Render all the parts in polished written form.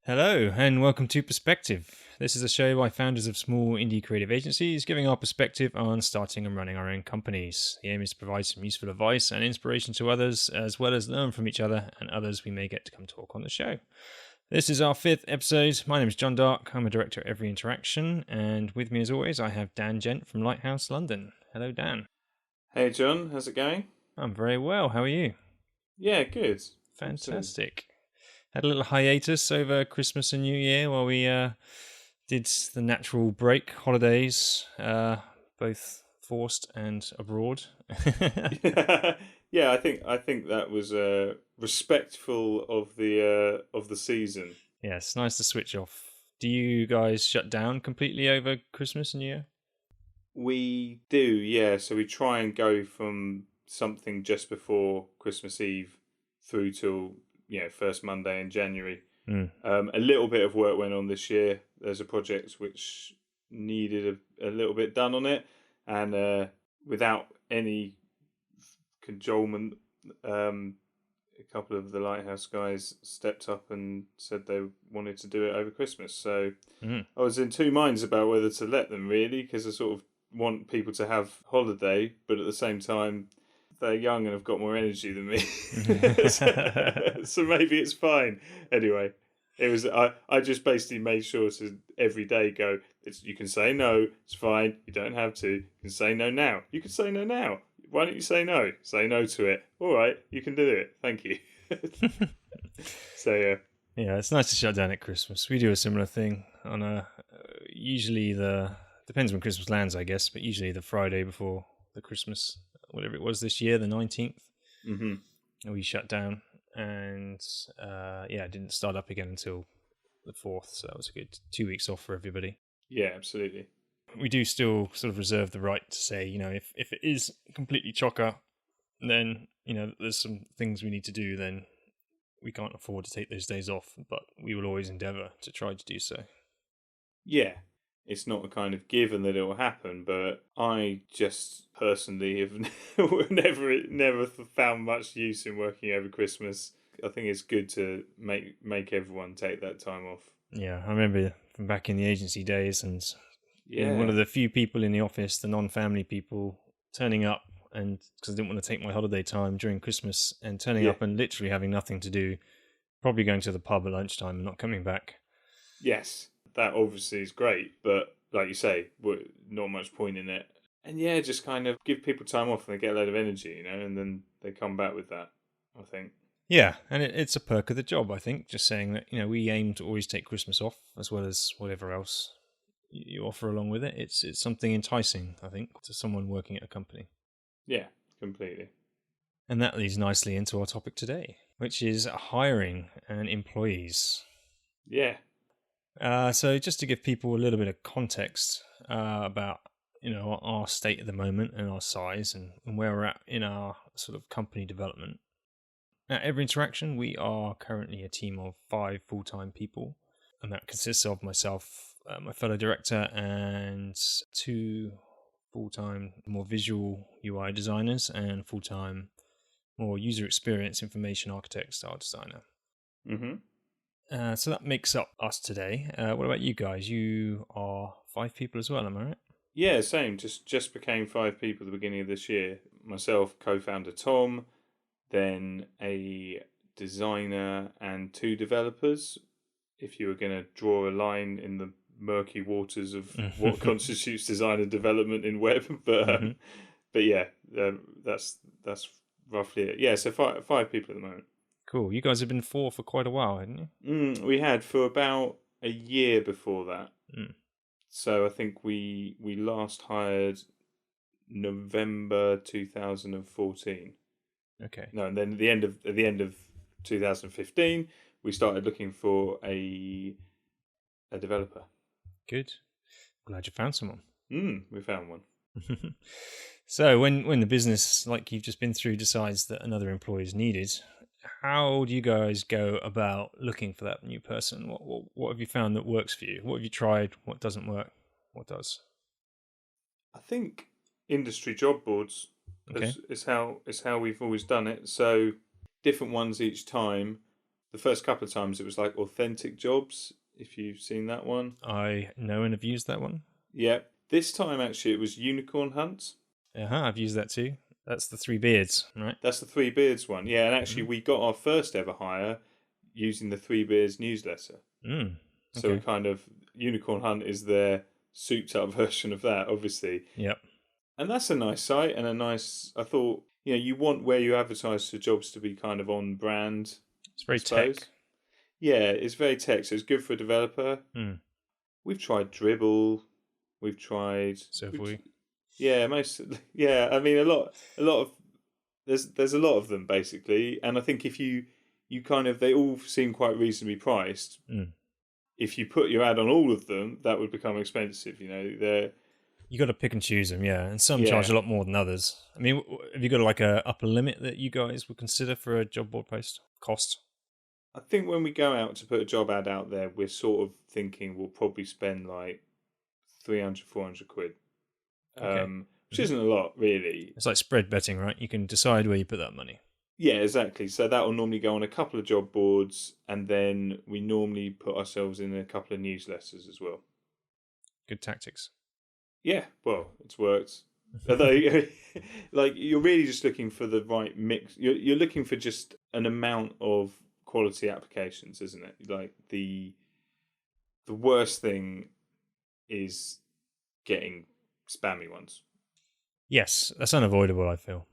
Hello, and welcome to Perspective. This is a show by founders of small indie creative agencies giving our perspective on starting and running our own companies. The aim is to provide some useful advice and inspiration to others, as well as learn from each other and others we may get to come talk on the show. This is our 5th episode. My name is John Dark. I'm a director at Every Interaction, and with me as always I have Dan Gent from Lighthouse London. Hello, Dan. Hey John, how's it going? I'm very well. How are you? Yeah, good. Fantastic. Had a little hiatus over Christmas and New Year while we did the natural break holidays, both forced and abroad. Yeah, I think that was respectful of the season. Yeah, it's nice to switch off. Do you guys shut down completely over Christmas and New Year? We do, yeah. So we try and go from something just before Christmas Eve through till first Monday in January. A little bit of work went on this year. There's a project which needed a little bit done on it, and without any cajolement, a couple of the Lighthouse guys stepped up and said they wanted to do it over Christmas. So I was in two minds about whether to let them, really, because I sort of want people to have holiday, but at the same time they're young and have got more energy than me. So maybe it's fine. Anyway, it was I just basically made sure to every day go, you can say no, it's fine, you don't have to. You can say no now. You can say no now. Why don't you say no? Say no to it. All right, you can do it. Thank you. So yeah. Yeah, it's nice to shut down at Christmas. We do a similar thing on usually depends when Christmas lands, I guess, but usually the Friday before the Christmas, whatever it was this year, the 19th, we shut down, and it didn't start up again until the 4th, so that was a good 2 weeks off for everybody. Yeah, absolutely. We do still sort of reserve the right to say, if it is completely chocker, then, there's some things we need to do, then we can't afford to take those days off, but we will always endeavour to try to do so. Yeah. It's not a kind of given that it will happen, but I just personally have never found much use in working over Christmas. I think it's good to make everyone take that time off. Yeah, I remember from back in the agency days, and being one of the few people in the office, the non-family people, turning up, and because I didn't want to take my holiday time during Christmas, and turning up and literally having nothing to do, probably going to the pub at lunchtime and not coming back. Yes. That obviously is great, but like you say, not much point in it. And yeah, just kind of give people time off and they get a load of energy, and then they come back with that, I think. Yeah, and it's a perk of the job, I think, just saying that, we aim to always take Christmas off as well as whatever else you offer along with it. It's something enticing, I think, to someone working at a company. Yeah, completely. And that leads nicely into our topic today, which is hiring and employees. Yeah. So just to give people a little bit of context about our state at the moment and our size and where we're at in our sort of company development. At Every Interaction, we are currently a team of 5 full-time people, and that consists of myself, my fellow director, and 2 full-time more visual UI designers and full-time more user experience information architect style designer. So that makes up us today. What about you guys? You are 5 people as well, am I right? Yeah, same. Just became 5 people at the beginning of this year. Myself, co-founder Tom, then a designer and 2 developers. If you were going to draw a line in the murky waters of what constitutes design and development in web, but yeah, that's roughly it. Yeah, so 5 people at the moment. Cool. You guys have been 4 for quite a while, hadn't you? We had for about a year before that. So I think we last hired November 2014. Okay. No, and then at the end of 2015, we started looking for a developer. Good. Glad you found someone. We found one. So when the business, like you've just been through, decides that another employee is needed, how do you guys go about looking for that new person? What have you found that works for you? What have you tried? What doesn't work? What does? I think industry job boards is how we've always done it. So different ones each time. the first couple of times it was like authentic jobs, if you've seen that one. I know and have used that one. Yeah. This time, actually, it was unicorn hunts. I've used that too. That's the Three Beards, right? That's the Three Beards one. Yeah, and actually we got our first ever hire using the Three Beards newsletter. So we kind of, Unicorn Hunt is their souped up version of that, obviously. Yep. And that's a nice site and I thought, you want where you advertise for jobs to be kind of on brand. It's very tech. Yeah, it's very tech, so it's good for a developer. We've tried Dribble. We've tried. So have we. Yeah, I mean, a lot of there's a lot of them basically, and I think if you kind of, they all seem quite reasonably priced. If you put your ad on all of them, that would become expensive. You got to pick and choose them, yeah, and some charge a lot more than others. I mean, have you got like a upper limit that you guys would consider for a job board post cost? I think when we go out to put a job ad out there, we're sort of thinking we'll probably spend like 300, 400 quid. Which isn't a lot, really. It's like spread betting, right? You can decide where you put that money. Yeah, exactly. So that will normally go on a couple of job boards, and then we normally put ourselves in a couple of newsletters as well. Good tactics. Yeah, well, it's worked. Although, like, you're really just looking for the right mix. You're looking for just an amount of quality applications, isn't it? Like, the worst thing is getting spammy ones. Yes, that's unavoidable, I feel.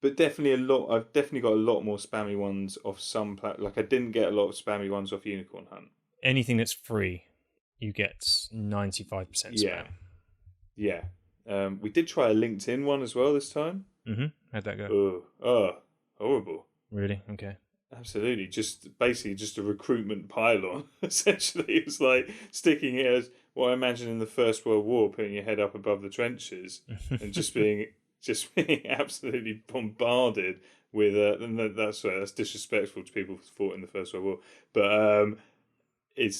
But definitely I've definitely got a lot more spammy ones off some like I didn't get a lot of spammy ones off Unicorn Hunt. Anything that's free, you get 95% spam. Yeah. We did try a LinkedIn one as well this time. How'd that go? Oh, horrible. Really? Okay. Absolutely. Basically just a recruitment pylon. Essentially, it was like sticking it as what I imagine in the First World War, putting your head up above the trenches and just being absolutely bombarded with. And that's disrespectful to people who fought in the First World War, but it's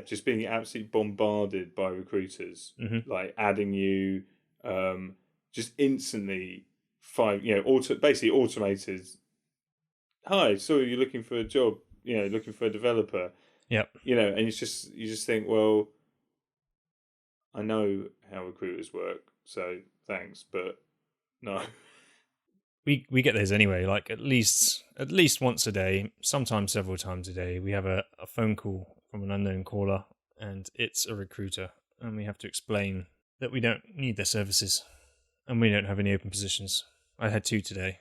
just being absolutely bombarded by recruiters, like adding you, just instantly basically automated. Hi, so you're looking for a job, looking for a developer. Yep. And you just think, well, I know how recruiters work, so thanks, but no. We get those anyway, like at least once a day, sometimes several times a day. We have a phone call from an unknown caller, and it's a recruiter, and we have to explain that we don't need their services, and we don't have any open positions. I had 2 today.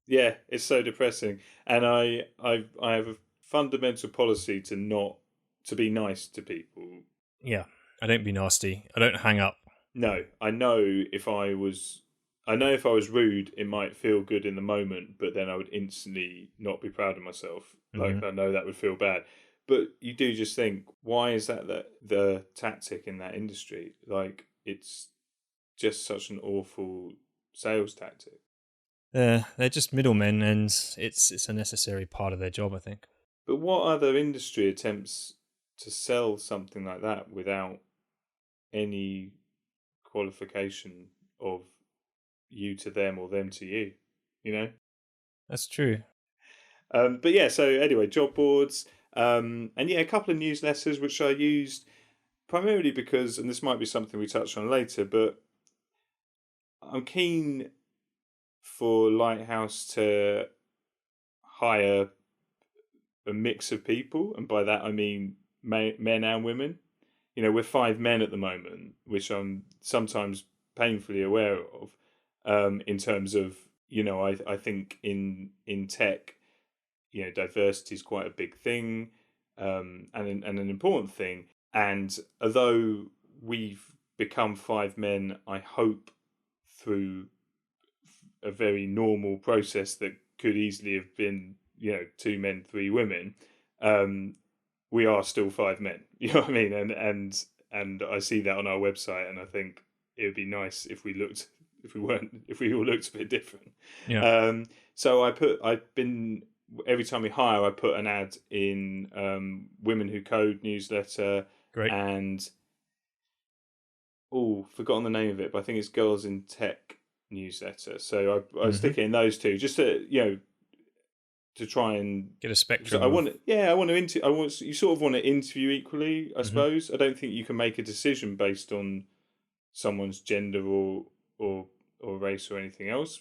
Yeah, it's so depressing, and I have a fundamental policy to be nice to people. Yeah, I don't be nasty. I don't hang up. No, I know if I was rude, it might feel good in the moment, but then I would instantly not be proud of myself. Like, I know that would feel bad. But you do just think, why is that the tactic in that industry? Like, it's just such an awful sales tactic. They're just middlemen, and it's a necessary part of their job, I think. But what other industry attempts to sell something like that without any qualification of you to them or them to you? That's true. But yeah, so anyway, job boards, and a couple of newsletters which I used primarily because, and this might be something we touch on later, but I'm keen for Lighthouse to hire a mix of people, and by that I mean men and women. We're 5 men at the moment, which I'm sometimes painfully aware of, in terms of, I think in tech, diversity is quite a big thing, and an important thing. And although we've become 5 men, I hope through a very normal process that could easily have been, 2 men, 3 women, we are still 5 men. You know what I mean? And I see that on our website, and I think it would be nice if we all looked a bit different. Yeah. So every time we hire, I put an ad in Women Who Code newsletter. Great. And forgotten the name of it, but I think it's Girls in Tech newsletter. So I stick it in those two, just to to try and get a because spectrum I of. want I want to you sort of want to interview equally, I Mhm. suppose. I don't think you can make a decision based on someone's gender or or race or anything else,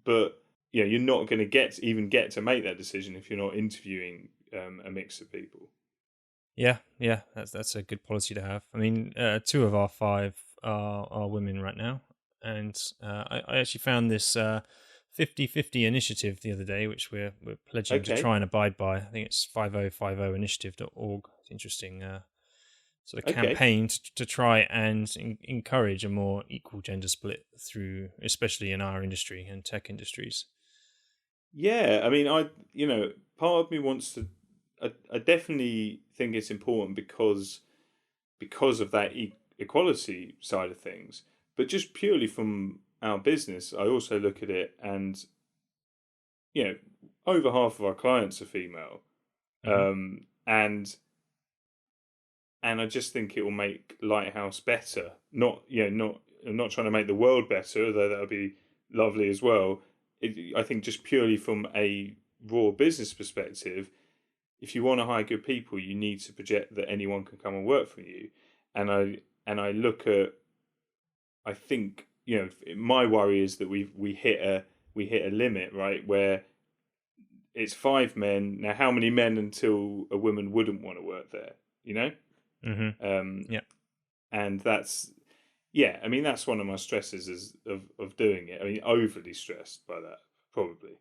but you're not going to get to make that decision if you're not interviewing a mix of people. Yeah, that's a good policy to have. I mean, two of our five are women right now, and I actually found this 50/50 initiative the other day, which we're pledging to Okay, try and abide by. I think it's 5050initiative.org. It's an interesting sort of okay. campaign to try and encourage a more equal gender split through, especially in our industry and tech industries. Yeah, I mean, part of me wants to. I definitely think it's important because of that equality side of things. But just purely from our business, I also look at it, and you know, over half of our clients are female, Hmm. and I just think it will make Lighthouse better. I'm not trying to make the world better, although that would be lovely as well. I think just purely from a raw business perspective, if you want to hire good people, you need to project that anyone can come and work for you. And I look at, I think my worry is that we hit a limit, right, where it's five men now. How many men until a woman wouldn't want to work there? You know, Hmm. um, Yeah. and that's yeah. I mean, that's one of my stresses is of doing it. I mean, overly stressed by that probably.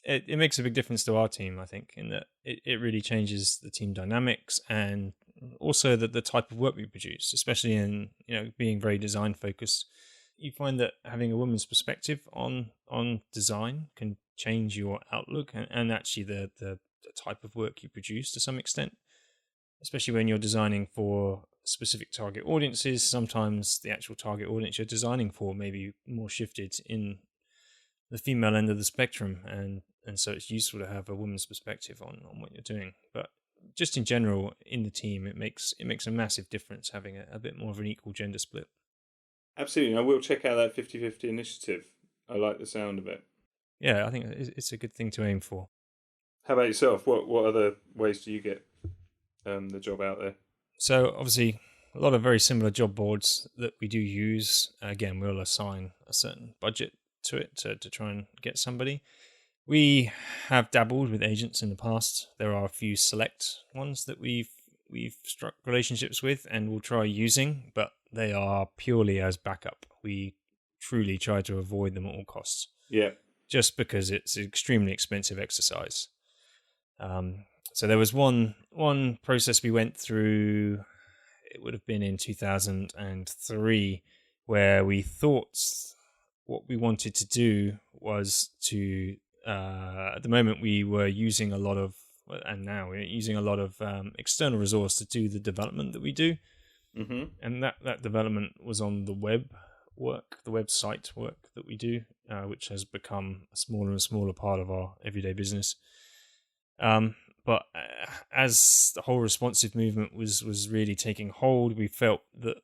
It makes a big difference to our team, I think, in that it really changes the team dynamics and also the type of work we produce, especially in being very design focused. You find that having a woman's perspective on design can change your outlook and actually the type of work you produce to some extent, especially when you're designing for specific target audiences. Sometimes the actual target audience you're designing for may be more shifted in the female end of the spectrum, and so it's useful to have a woman's perspective on what you're doing. But just in general in the team, it makes a massive difference having a bit more of an equal gender split. Absolutely. I will check out that 50/50 initiative. I like the sound of it. Yeah, I think it's a good thing to aim for. How about yourself? What other ways do you get the job out there? So obviously, a lot of very similar job boards that we do use. Again, we'll assign a certain budget to it to try and get somebody. We have dabbled with agents in the past. There are a few select ones that we've struck relationships with and will try using, but they are purely as backup. We truly try to avoid them at all costs, Yeah. just because it's an extremely expensive exercise. So there was one process we went through. It would have been in 2003, where we thought what we wanted to do was to. At the moment, we were using a lot of, and now we're using a lot of external resource to do the development that we do, Mm-hmm. and that development was on the the website work that we do, which has become a smaller and smaller part of our everyday business. But as the whole responsive movement was really taking hold, we felt that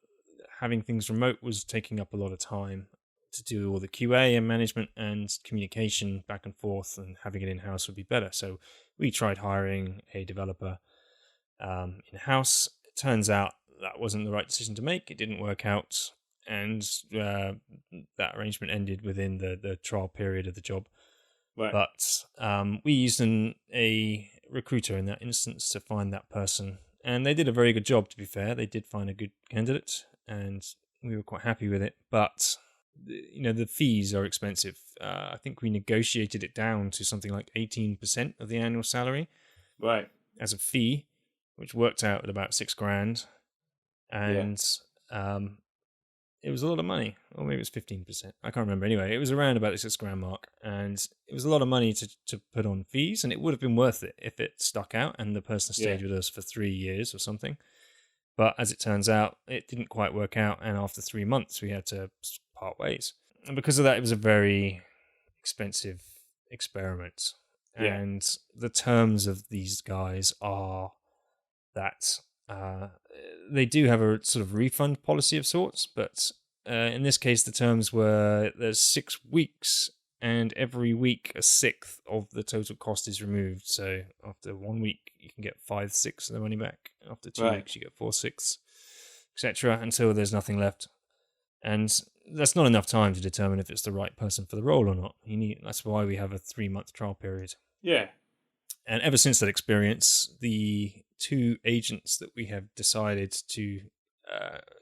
having things remote was taking up a lot of time to do all the QA and management and communication back and forth, and having it in house would be better. So we tried hiring a developer in house. It turns out that wasn't the right decision to make. It didn't work out, and that arrangement ended within the trial period of the job. Right. But we used a recruiter in that instance to find that person, and they did a very good job. To be fair, they did find a good candidate, and we were quite happy with it. But the fees are expensive. I think we negotiated it down to something like 18% of the annual salary Right. as a fee, which worked out at about $6,000, Yeah. and um, it was a lot of money, or maybe it was 15%. I can't remember. Anyway, it was around about the $6,000 mark, and it was a lot of money to put on fees, and it would have been worth it if it stuck out and the person Yeah. stayed with us for 3 years or something. But as it turns out, it didn't quite work out, and after 3 months, we had to part ways. And because of that, it was a very expensive experiment. Yeah. And the terms of these guys are that they do have a sort of refund policy of sorts, but in this case, the terms were there's 6 weeks and every week a sixth of the total cost is removed. So after 1 week, you can get 5/6 of the money back. After 2 weeks, you get 4/6, etc., until there's nothing left. And that's not enough time to determine if it's the right person for the role or not. That's why we have a 3-month trial period. Yeah. And ever since that experience, the 2 agents that we have decided to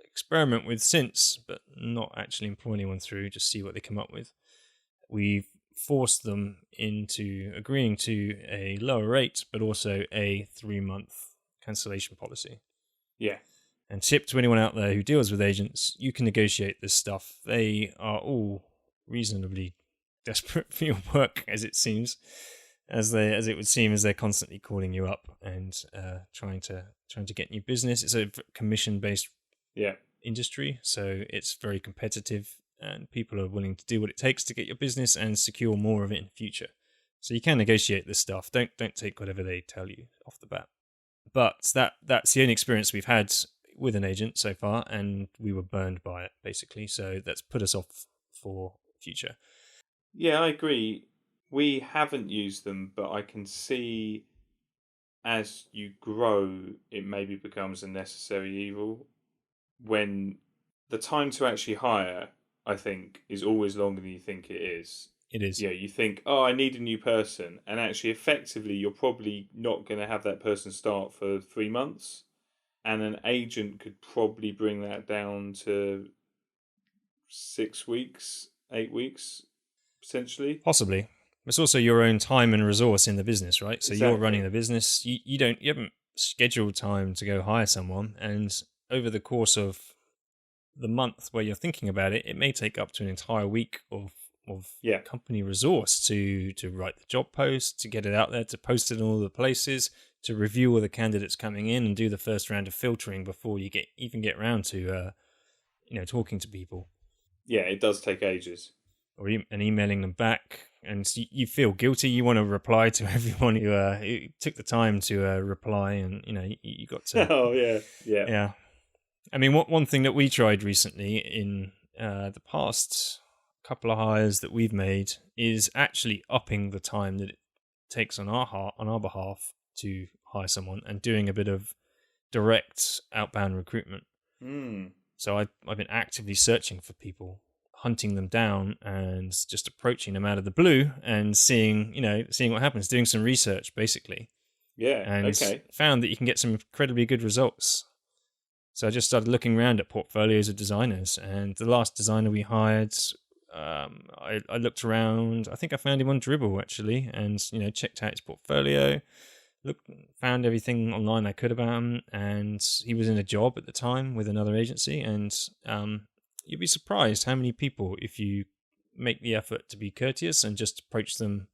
experiment with since, but not actually employ anyone through, just see what they come up with, we've forced them into agreeing to a lower rate, but also a 3-month cancellation policy. Yeah. And tip to anyone out there who deals with agents, you can negotiate this stuff. They are all reasonably desperate for your work, as it seems, as it would seem, as they're constantly calling you up and trying to get new business. It's a commission-based industry, so it's very competitive, and people are willing to do what it takes to get your business and secure more of it in the future. So you can negotiate this stuff. Don't take whatever they tell you off the bat. But that's the only experience we've had with an agent so far, and we were burned by it, basically. So that's put us off for future. Yeah, I agree. We haven't used them, but I can see as you grow, it maybe becomes a necessary evil. When the time to actually hire, I think, is always longer than you think it is. It is. Yeah, you think, oh, I need a new person. And actually, effectively, you're probably not going to have that person start for 3 months. And an agent could probably bring that down to 6 weeks, 8 weeks, potentially. Possibly. It's also your own time and resource in the business, right? So Exactly. You're running the business. You haven't scheduled time to go hire someone, and over the course of the month where you're thinking about it, it may take up to an entire week of company resource to write the job post, to get it out there, to post it in all the places, to review all the candidates coming in and do the first round of filtering before you get around to talking to people. Yeah, it does take ages. And emailing them back, and you feel guilty. You want to reply to everyone who took the time to reply, and you got to. Oh yeah. I mean, one thing that we tried recently in the past couple of hires that we've made is actually upping the time that it takes on our behalf to hire someone, and doing a bit of direct outbound recruitment. So I've been actively searching for people, hunting them down, and just approaching them out of the blue and seeing what happens, doing some research basically. Yeah. And found that you can get some incredibly good results. So I just started looking around at portfolios of designers, and the last designer we hired, I looked around. I think I found him on Dribbble actually, and checked out his portfolio. Found everything online I could about him, and he was in a job at the time with another agency, and you'd be surprised how many people, if you make the effort to be courteous and just approach them,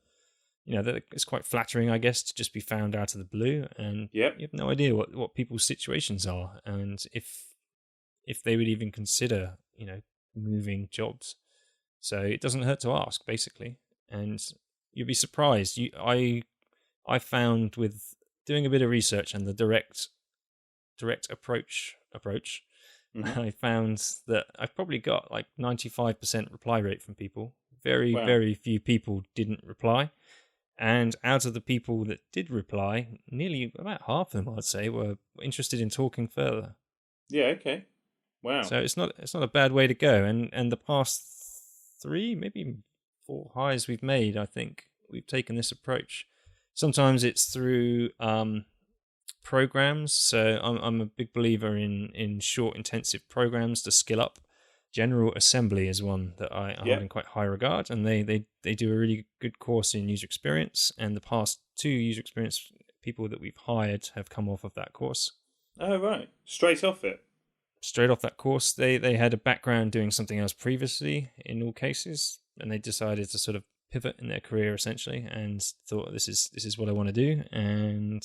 that it's quite flattering, I guess, to just be found out of the blue, and you have no idea what people's situations are, and if they would even consider, moving jobs. So it doesn't hurt to ask, basically, and you'd be surprised. I found with doing a bit of research and the direct approach, I found that I've probably got like 95% reply rate from people. Very few people didn't reply. And out of the people that did reply, nearly about half of them, I'd say, were interested in talking further. Yeah, okay. Wow. So it's not a bad way to go. And the past 3, maybe 4 hires we've made, I think we've taken this approach. Sometimes it's through programs. So I'm a big believer in short, intensive programs to skill up. General Assembly is one that I hold in quite high regard, and they do a really good course in user experience. And the past 2 user experience people that we've hired have come off of that course. Oh, right. Straight off that course. They had a background doing something else previously in all cases, and they decided to sort of pivot in their career essentially, and thought this is what I want to do, and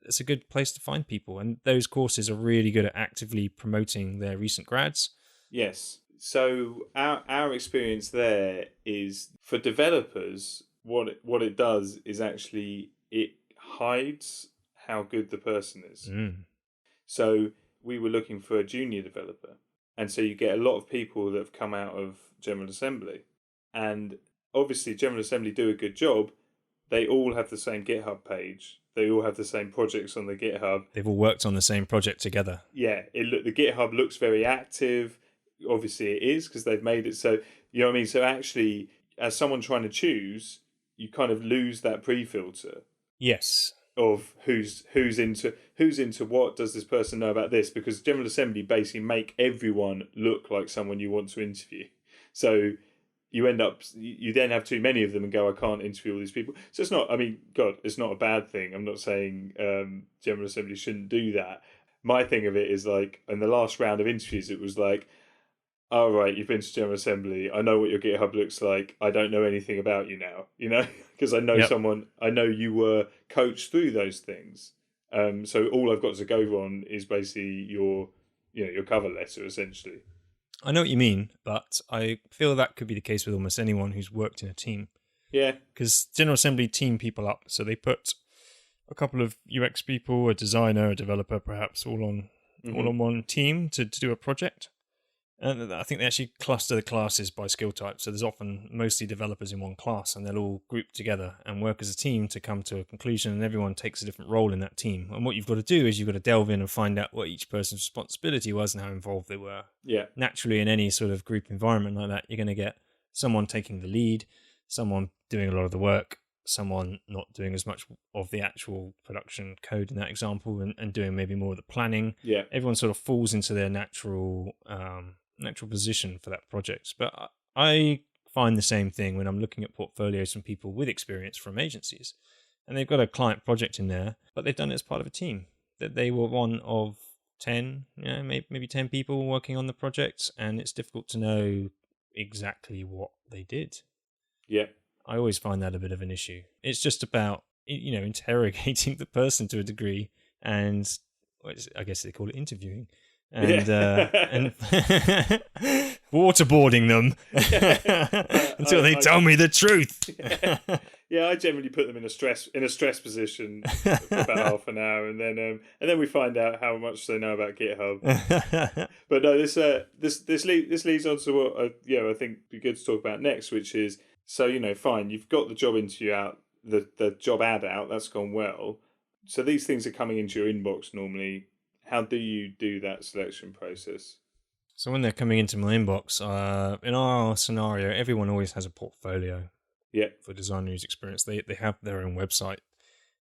it's a good place to find people. And those courses are really good at actively promoting their recent grads. Yes. So our experience there is, for developers, what it does is actually it hides how good the person is. So we were looking for a junior developer, and so you get a lot of people that have come out of General Assembly, and obviously General Assembly do a good job. They all have the same GitHub page. They all have the same projects on the GitHub. They've all worked on the same project together. Yeah, the GitHub looks very active. Obviously, it is because they've made it so. You know what I mean? So actually, as someone trying to choose, you kind of lose that pre-filter. Yes. Of who's into what, does this person know about this, because General Assembly basically make everyone look like someone you want to interview, so you end up, you then have too many of them and go, I can't interview all these people. So it's not, I mean, God, it's not a bad thing. I'm not saying General Assembly shouldn't do that. My thing of it is like, in the last round of interviews, it was like, all right, you've been to General Assembly. I know what your GitHub looks like. I don't know anything about you now, because I know I know you were coached through those things. So all I've got to go on is basically your cover letter, essentially. I know what you mean, but I feel that could be the case with almost anyone who's worked in a team. Yeah. Because General Assembly team people up, so they put a couple of UX people, a designer, a developer, perhaps all on one team to do a project. And I think they actually cluster the classes by skill type. So there's often mostly developers in one class, and they'll all group together and work as a team to come to a conclusion, and everyone takes a different role in that team. And what you've got to do is you've got to delve in and find out what each person's responsibility was and how involved they were. Yeah. Naturally, in any sort of group environment like that, you're going to get someone taking the lead, someone doing a lot of the work, someone not doing as much of the actual production code in that example, and doing maybe more of the planning. Yeah. Everyone sort of falls into their natural position for that project. But I find the same thing when I'm looking at portfolios from people with experience from agencies, and they've got a client project in there, but they've done it as part of a team. That they were one of 10, maybe 10 people working on the project, and it's difficult to know exactly what they did. Yeah. I always find that a bit of an issue. It's just about, interrogating the person to a degree, and I guess they call it interviewing. And waterboarding them until they tell me the truth. Yeah, I generally put them in a stress position for about half an hour, and then we find out how much they know about GitHub. But no, this leads on to what I think would be good to talk about next, which is, so fine, you've got the job interview out, the job ad out, that's gone well. So these things are coming into your inbox normally. How do you do that selection process? So when they're coming into my inbox, in our scenario, everyone always has a portfolio. Yeah. For designer who's experienced, they have their own website.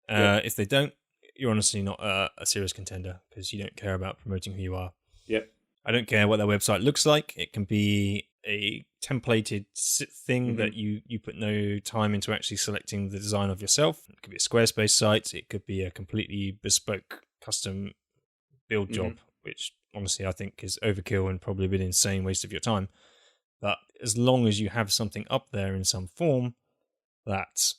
If they don't, you're honestly not a serious contender, because you don't care about promoting who you are. Yeah. I don't care what their website looks like. It can be a templated thing that you put no time into actually selecting the design of yourself. It could be a Squarespace site. It could be a completely bespoke custom build job, which honestly I think is overkill and probably a bit insane waste of your time. But as long as you have something up there in some form, that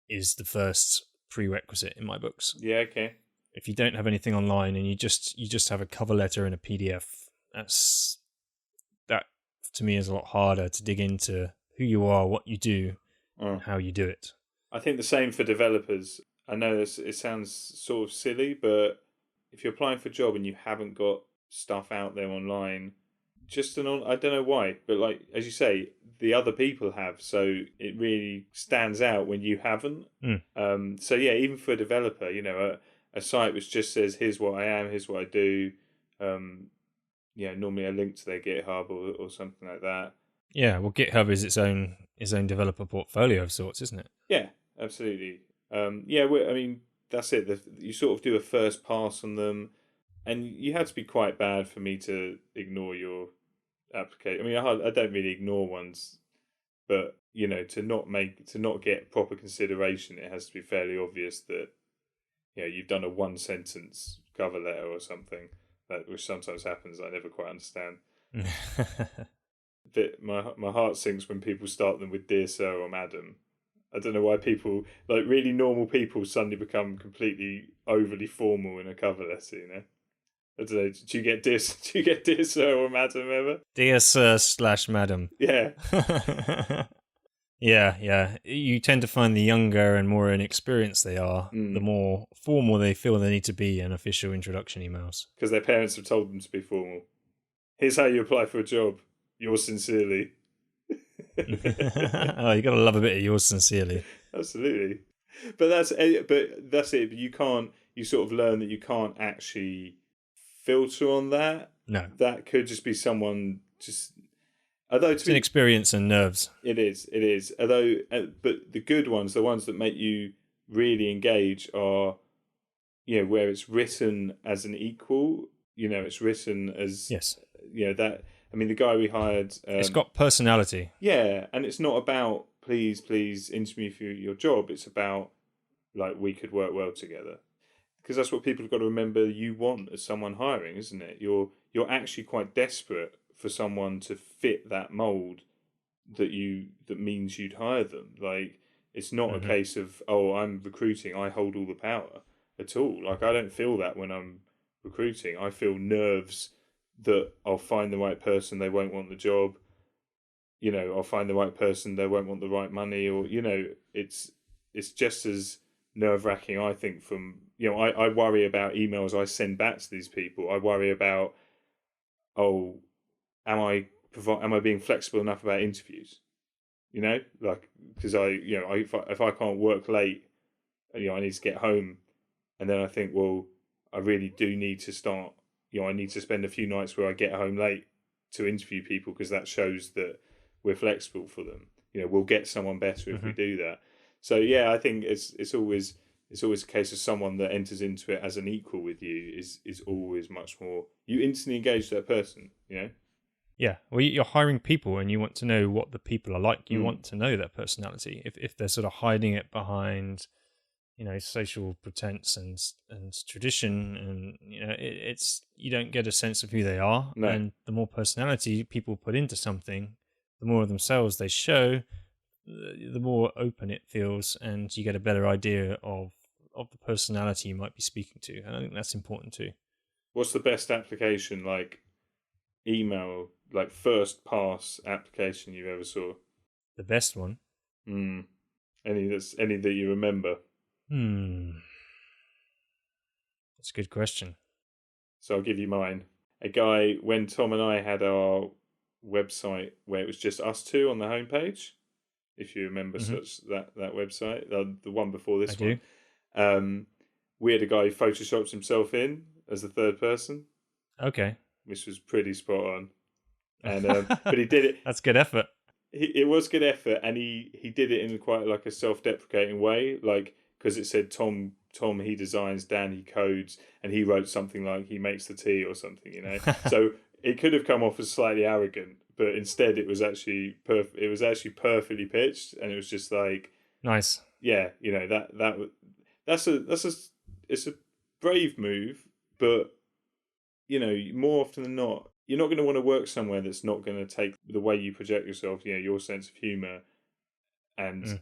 is the first prerequisite in my books. Yeah, okay. If you don't have anything online and you just have a cover letter and a PDF, that to me is a lot harder to dig into who you are, what you do, and how you do it. I think the same for developers. I know it sounds sort of silly, but if you're applying for a job and you haven't got stuff out there online, I don't know why, but like, as you say, the other people have, so it really stands out when you haven't. So yeah, even for a developer, a site which just says, here's what I am, here's what I do, normally a link to their GitHub or something like that. Yeah, well, GitHub is its own developer portfolio of sorts, isn't it? Yeah, absolutely. That's it. You sort of do a first pass on them, and you had to be quite bad for me to ignore your application. I mean, I don't really ignore ones, but to not get proper consideration, it has to be fairly obvious that you've done a 1-sentence cover letter or something, which sometimes happens. I never quite understand. But my heart sinks when people start them with "Dear Sir" or "Madam." I don't know why people, like really normal people, suddenly become completely overly formal in a cover letter. I don't know. Do you get "Dear Sir" or "Madam" ever? "Dear Sir" / "Madam." Yeah. Yeah. You tend to find the younger and more inexperienced they are, the more formal they feel they need to be in official introduction emails. Because their parents have told them to be formal. Here's how you apply for a job. Yours sincerely. Oh, you got to love a bit of yours sincerely. Absolutely. But that's it. But you can't. You sort of learn that you can't actually filter on that. No, That could just be someone just. Although it's an experience and nerves. it is. It is. Although, but the good ones, the ones that make you really engage, are where it's written as an equal. It's written as Yes, that. I mean, the guy we hired. it's got personality. Yeah, and it's not about please interview for your job. It's about like we could work well together, because that's what people have got to remember. You want as someone hiring, isn't it? You're actually quite desperate for someone to fit that mold that means you'd hire them. Like, it's not a case of, oh, I'm recruiting, I hold all the power at all. Like, I don't feel that when I'm recruiting. I feel nerves that I'll find the right person, they won't want the job. I'll find the right person, they won't want the right money, or it's just as nerve-wracking, I think. From I worry about emails I send back to these people. I worry about, oh, am I being flexible enough about interviews? Like, because if I can't work late, I need to get home, and then I think, well, I really do need to start. I need to spend a few nights where I get home late to interview people, because that shows that we're flexible for them. We'll get someone better if we do that. So yeah, I think it's always a case of someone that enters into it as an equal with you is always much more. You instantly engage that person. Yeah, well, you're hiring people, and you want to know what the people are like. You want to know their personality. If they're sort of hiding it behind, social pretense and tradition, and it's you don't get a sense of who they are. No. And the more personality people put into something, the more of themselves they show, the more open it feels, and you get a better idea of the personality you might be speaking to. And I think that's important too. What's the best application, like email, like first pass application you ever saw? The best one? Any that you remember? That's a good question. So I'll give you mine. A guy, when Tom and I had our website where it was just us two on the homepage, if you remember such that website, the one before this one. We had a guy who photoshopped himself in as the third person. Okay. Which was pretty spot on. And but he did it. That's good effort. It was good effort, and he did it in quite like a self-deprecating way, like, because it said Tom he designs, Dan he codes, and he wrote something like he makes the tea or something, So it could have come off as slightly arrogant, but instead it was actually perfectly pitched, and it was just like nice. Yeah, that's a brave move, but more often than not, you're not going to want to work somewhere that's not going to take the way you project yourself, your sense of humour, and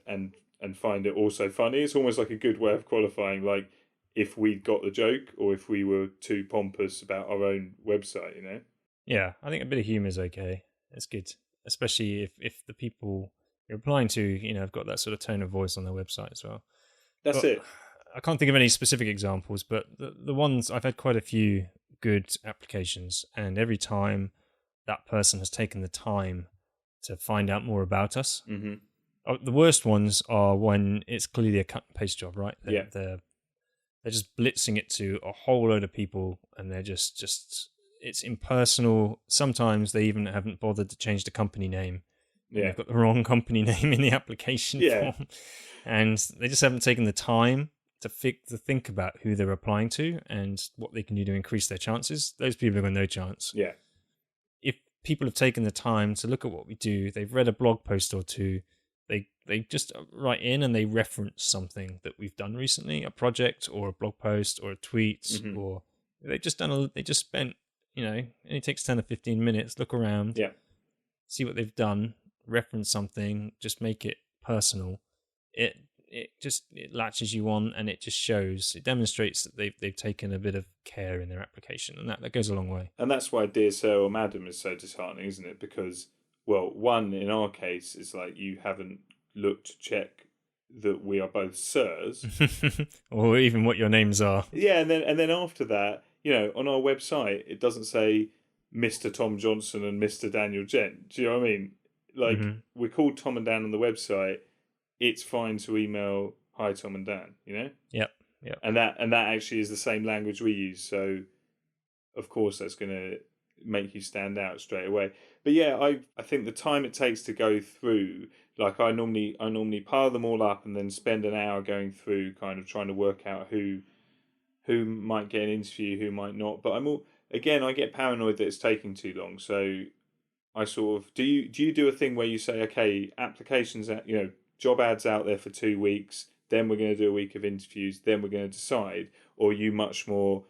find it also funny. It's almost like a good way of qualifying, like, if we got the joke or if we were too pompous about our own website, Yeah, I think a bit of humour is okay. It's good, especially if the people you're applying to, have got that sort of tone of voice on their website as well. That's it. I can't think of any specific examples, but the ones I've had quite a few good applications, and every time that person has taken the time to find out more about us. The worst ones are when it's clearly a cut and paste job, right? They're just blitzing it to a whole load of people, and they're just it's impersonal. Sometimes they even haven't bothered to change the company name. They've got the wrong company name in the application form, and they just haven't taken the time to think about who they're applying to and what they can do to increase their chances. Those people have got no chance. Yeah. If people have taken the time to look at what we do, they've read a blog post or two, they just write in and they reference something that we've done recently, a project or a blog post or a tweet, or they just spent, it only takes 10 or 15 minutes, look around, see what they've done, reference something, just make it personal. It latches you on, and it just shows, it demonstrates that they've taken a bit of care in their application, and that goes a long way. And that's why Dear Sir or Madam is so disheartening, isn't it? Because, well, one, in our case, is like you haven't looked to check that we are both sirs. Or even what your names are. Yeah, and then after that, on our website, it doesn't say Mr. Tom Johnson and Mr. Daniel Gent. Do you know what I mean? like Mm-hmm. we're called Tom and Dan on the website, it's fine to email hi Tom and Dan, you know? Yep. Yep. And that actually is the same language we use, so of course that's going to make you stand out straight away. But yeah, I think the time it takes to go through, like I normally pile them all up and then spend an hour going through, kind of trying to work out who might get an interview, who might not. But I get paranoid that it's taking too long. So I sort of do you do a thing where you say, okay, applications out, job ads out there for 2 weeks, then we're going to do a week of interviews, then we're going to decide, or are you much more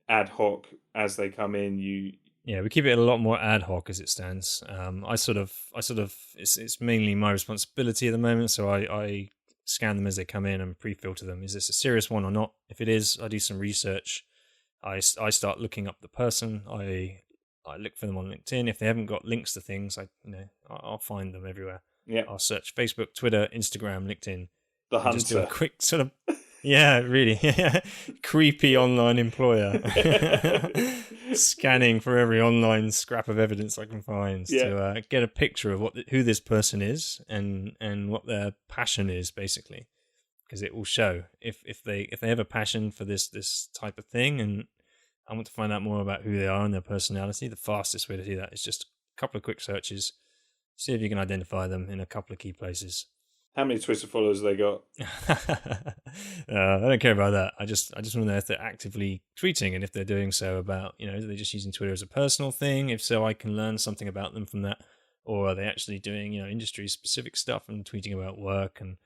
ad hoc as they come in? Yeah, we keep it a lot more ad hoc as it stands. It's mainly my responsibility at the moment, so I scan them as they come in and pre-filter them. Is this a serious one or not? If it is, I do some research. I start looking up the person. I look for them on LinkedIn. If they haven't got links to things, I'll find them everywhere. Yeah, I'll search Facebook, Twitter, Instagram, LinkedIn, the and just do a hunter. quick sort of, yeah, really creepy online employer. Scanning for every online scrap of evidence I can find Yeah. to get a picture of who this person is and what their passion is, basically, because it will show if they have a passion for this type of thing, and I want to find out more about who they are and their personality. The fastest way to do that is just a couple of quick searches, see if you can identify them in a couple of key places. How many Twitter followers they got? I don't care about that. I just want to know if they're actively tweeting, and if they're doing so about, are they just using Twitter as a personal thing? If so, I can learn something about them from that. Or are they actually doing, industry specific stuff and tweeting about work? And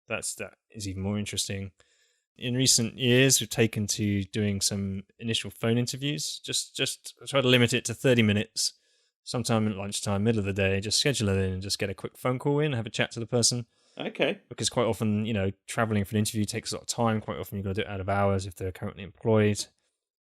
that is even more interesting. In recent years, we've taken to doing some initial phone interviews. Just try to limit it to 30 minutes, sometime at lunchtime, middle of the day. Just schedule it in and just get a quick phone call in, have a chat to the person. Okay. Because quite often, traveling for an interview takes a lot of time. Quite often you've got to do it out of hours if they're currently employed.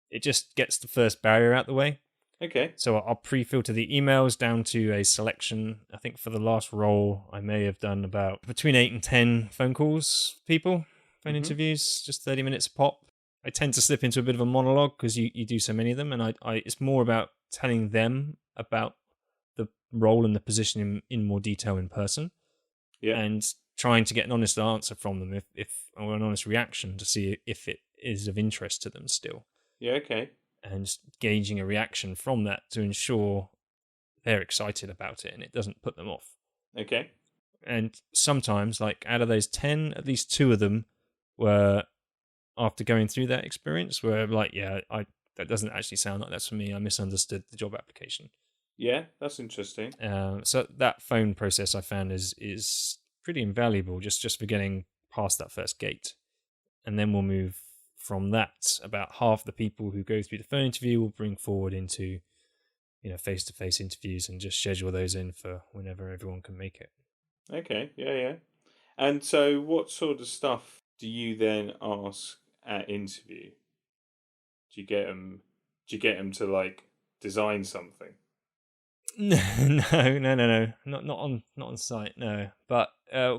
It just gets the first barrier out the way. Okay. So I'll pre-filter the emails down to a selection. I think for the last role, I may have done about between 8 and 10 phone calls, phone interviews, just 30 minutes a pop. I tend to slip into a bit of a monologue because you do so many of them. And it's more about telling them about the role and the position in more detail in person. Yeah. And trying to get an honest answer from them, or an honest reaction to see if it is of interest to them still. Yeah, okay. And just gauging a reaction from that to ensure they're excited about it and it doesn't put them off. Okay. And sometimes, like out of those 10, at least 2 of them were, after going through that experience, were like, yeah, that doesn't actually sound like that's for me. I misunderstood the job application. Yeah, that's interesting. So that phone process I found is pretty invaluable just for getting past that first gate. And then we'll move from that. About half the people who go through the phone interview will bring forward into, face-to-face interviews and just schedule those in for whenever everyone can make it. Okay, yeah. And so what sort of stuff do you then ask at interview? Do you get them to like design something? No. Not on site. No, but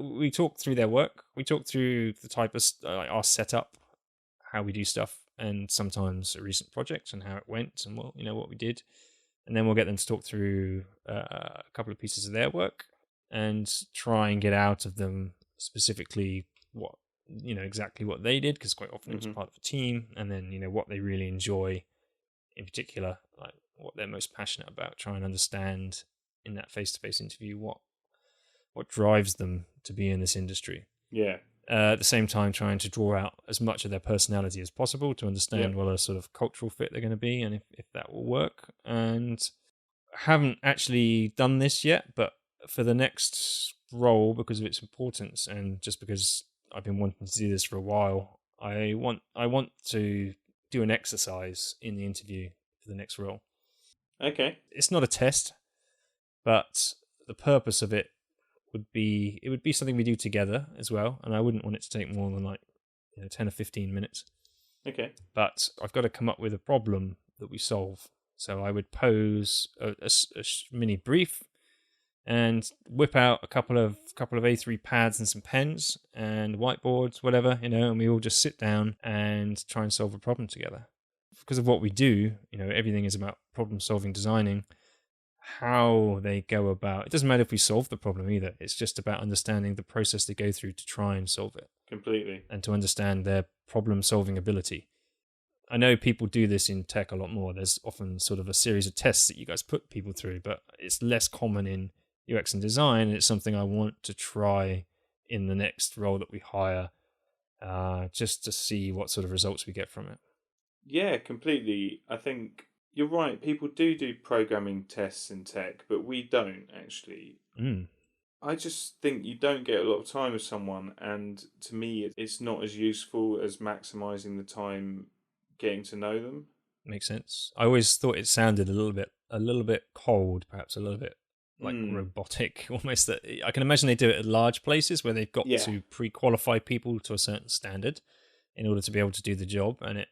we talk through their work. We talk through the type of our setup, how we do stuff, and sometimes a recent project and how it went and what we did, and then we'll get them to talk through a couple of pieces of their work and try and get out of them specifically what exactly what they did, because quite often it was part of a team, and then what they really enjoy in particular, like what they're most passionate about. Try and understand in that face-to-face interview what drives them to be in this industry. Yeah. At the same time, trying to draw out as much of their personality as possible to understand what a sort of cultural fit they're going to be, and if that will work. And I haven't actually done this yet, but for the next role, because of its importance and just because I've been wanting to do this for a while, I want to do an exercise in the interview for the next role. Okay. It's not a test, but the purpose of it would be something we do together as well, and I wouldn't want it to take more than 10 or 15 minutes. Okay. But I've got to come up with a problem that we solve. So I would pose a mini brief and whip out a couple of A3 pads and some pens and whiteboards, whatever, and we all just sit down and try and solve a problem together. Because of what we do, everything is about problem solving, designing. how they go about. It doesn't matter if we solve the problem either. It's just about understanding the process they go through to try and solve it. Completely. And to understand their problem-solving ability. I know people do this in tech a lot more. There's often sort of a series of tests that you guys put people through, but it's less common in UX and design. And it's something I want to try in the next role that we hire, just to see what sort of results we get from it. Yeah, completely. I think you're right. People do programming tests in tech, but we don't actually. I just think you don't get a lot of time with someone, and to me, it's not as useful as maximizing the time getting to know them. Makes sense. I always thought it sounded a little bit cold, perhaps a little bit like robotic, almost. That I can imagine they do it at large places where they've got to pre-qualify people to a certain standard in order to be able to do the job, and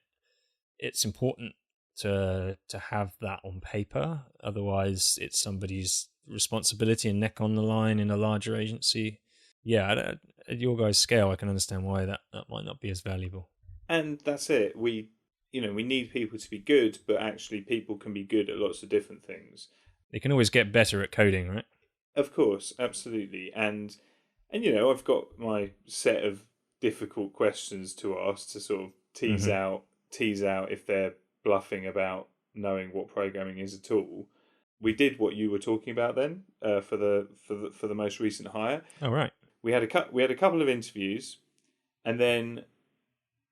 it's important to have that on paper. Otherwise, it's somebody's responsibility and neck on the line in a larger agency. Yeah, at your guys' scale, I can understand why that might not be as valuable. And that's it. We need people to be good, but actually people can be good at lots of different things. They can always get better at coding, right? Of course, absolutely. And I've got my set of difficult questions to ask to sort of tease out if they're bluffing about knowing what programming is at all. We did what you were talking about then for the most recent hire. Oh, right. We had a couple of interviews, and then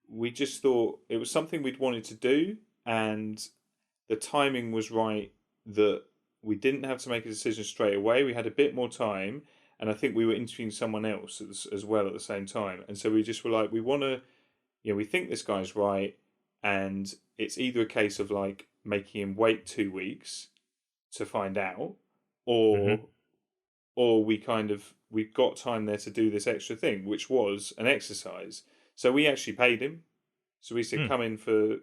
we just thought it was something we'd wanted to do, and the timing was right that we didn't have to make a decision straight away. We had a bit more time, and I think we were interviewing someone else as well at the same time. And so we just were like, we want to, we think this guy's right, and it's either a case of like making him wait 2 weeks to find out, or we've got time there to do this extra thing, which was an exercise. So we actually paid him. So we said come in for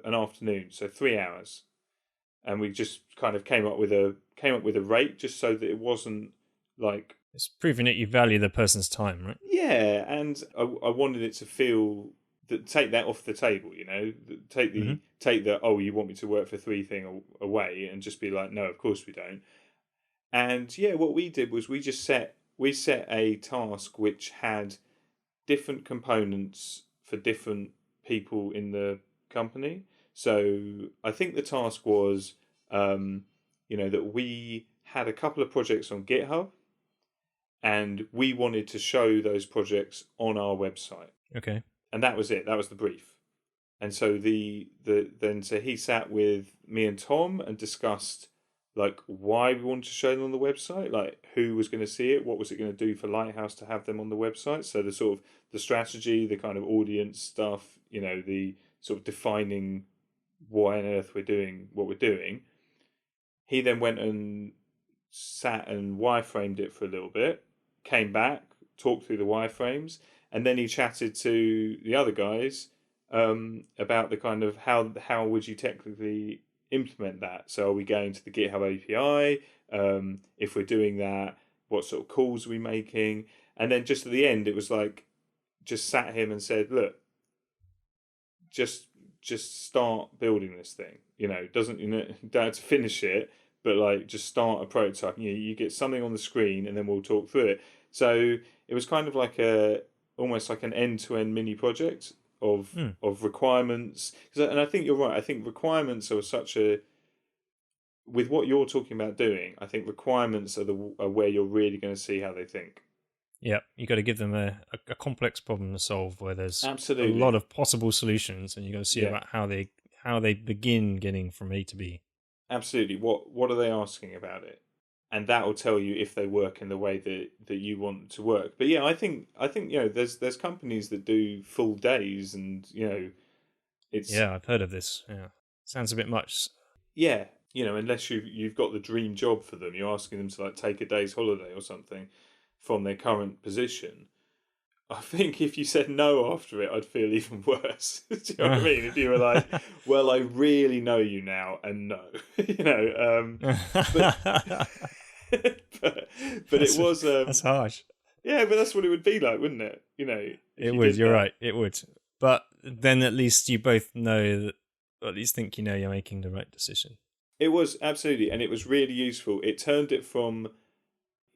an afternoon, so 3 hours, and we just kind of came up with a rate just so that it wasn't like, it's proving that you value the person's time, right? Yeah, and I wanted it to feel that, take that off the table, take the oh, you want me to work for 3 thing away, and just be like, no, of course we don't. And yeah, what we did was we set a task which had different components for different people in the company. So I think the task was, that we had a couple of projects on GitHub, and we wanted to show those projects on our website. Okay. And that was it. That was the brief. And so so he sat with me and Tom and discussed like why we wanted to show them on the website, like who was going to see it, what was it going to do for Lighthouse to have them on the website. So the sort of the strategy, the kind of audience stuff, the sort of defining why on earth we're doing what we're doing. He then went and sat and wireframed it for a little bit, came back, talked through the wireframes, and then he chatted to the other guys about the kind of how would you technically implement that. So are we going to the GitHub API? If we're doing that, what sort of calls are we making? And then just at the end, it was like, just sat him and said, look, just start building this thing. Don't have to finish it, but like just start a prototype. You get something on the screen, and then we'll talk through it. So it was kind of like almost like an end-to-end mini project of requirements. And I think you're right. I think requirements are with what you're talking about doing, I think requirements are where you're really going to see how they think. Yeah, you got to give them a complex problem to solve where there's Absolutely a lot of possible solutions, and you got to see about how they begin getting from A to B. Absolutely. What are they asking about it? And that will tell you if they work in the way that you want to work. But yeah, I think there's companies that do full days, and it's I've heard of this. Yeah, sounds a bit much. Yeah, unless you've got the dream job for them, you're asking them to like take a day's holiday or something from their current position. I think if you said no after it, I'd feel even worse. Do you know what I mean? If you were like, well, I really know you now, and no, but it was that's harsh. Yeah, but that's what it would be like, wouldn't it? It would. You're right. It would. But then at least you both know that, or at least think you're making the right decision. It was absolutely, and it was really useful. It turned it from,